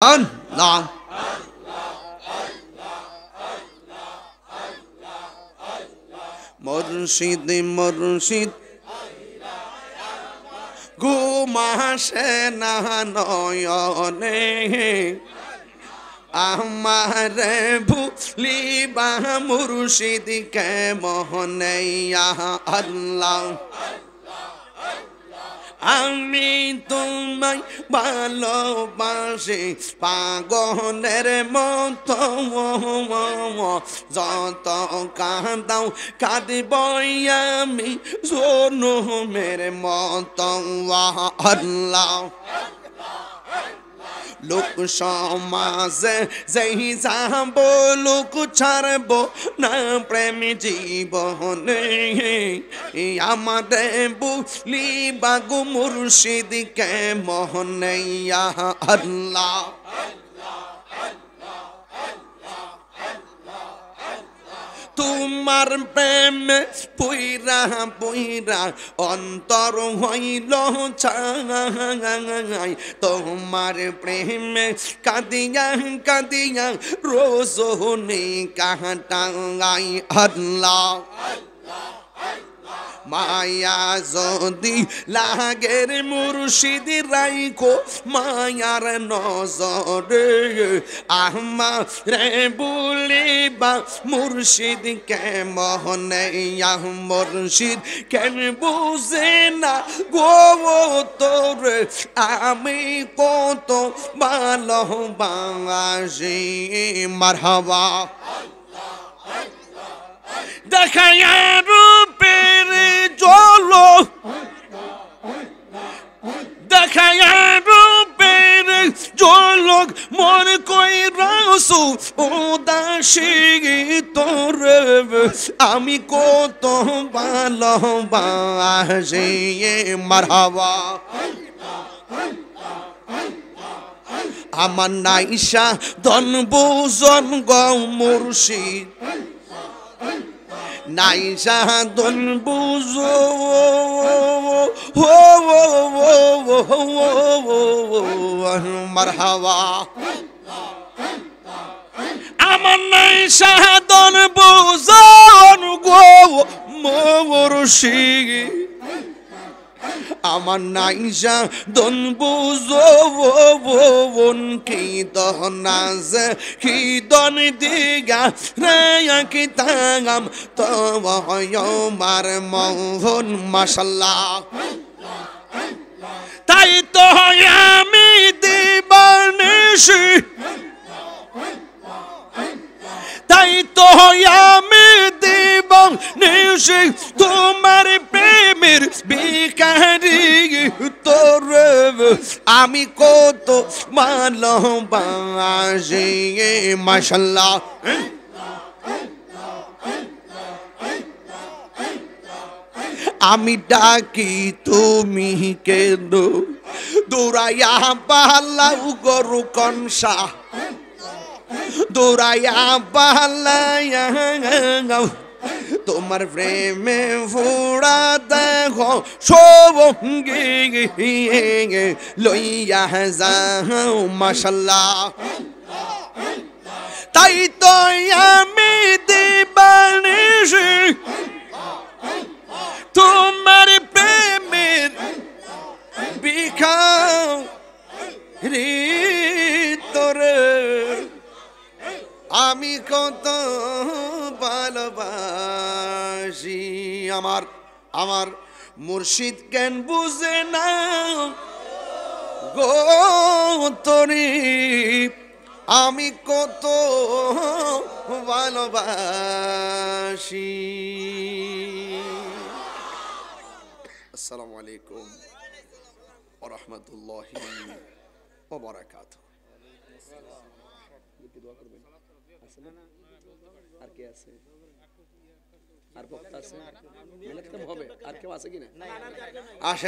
আল্লাহ মুর্শিদ মুর্শিদ ঘুমাসে না নয়নে আমারে ভুলিবা মুর্শিদ কে মোহনে আল্লাহ আমি তোমায় ভালোবাসি পাগলের মতো যত কাঁদাও কাঁদবই আমি জনমের মতো আল্লাহ লোক সমাজে যেই যাব লোক ছাড়ব না প্রেম জীবনে আমাদের বুলিবা গো মুর্শিদ কে মোহনে আল্লাহ তোমার প্রেমে পুইরা পুইরা অন্তর হইল ছাই তোমার প্রেমে কাঁদিয়া কাঁদিয়া রোজনে কাটাই আল্লাহ মায়া যদি লাগের মুর্শিদ রাইখো মায়ার নজরে আমারে বুলিবা মুর্শিদ কে মোহনে মুর্শিদ কেন বুঝে না গো তোরে আমি কত ভালোবাসি মারহাবা দেখায়া রূপের জলো দেখায়া রূপের জলক মন কই রাসু উদাসী তোরে আমি কত ভালোবাসি মারহাবা আমার নাইসা ধন বুজন গো মুর্শিদ নাইসা ধন বুঝো মারহাবা আমার নাইসা ধন বুজন গো মুর্শিদ আমার নাইসা দন বুঝন কি দনাজ কি দন দিগা রে কি তাগাম তো মার মোহন মাশাল্লাহ তাই তো আমি দিবানিশি তাই তো আমি দিবানিশি তোমার প্রেমের বিকারি তোরে আমি কত ভালোবাসি মাশাল্লাহ আমি ডাকি তুমি কেন দৌড়াইয়া পালাও গরু কনসা দৌড়াইয়া পালাইয়া তোমার প্রেমে ফুড়া দেখো সবঙ্গে লইয়া যাও মাশাল্লাহ তাই তো আমি দিবানিশি তোমার প্রেমের বিখারি তোরে আমি কত ভালোবাসি আমার আমার মুর্শিদ কেন বুঝে না গো তোরে আমি কত ভালোবাসি। আসসালামু আলাইকুম ওয়া রাহমাতুল্লাহি ওয়া বারাকাতুহু। আর কে আছে? আর বক্তা আছে? মিলাদ কেমন হবে? আর কেউ আছে কিনা? আসেন।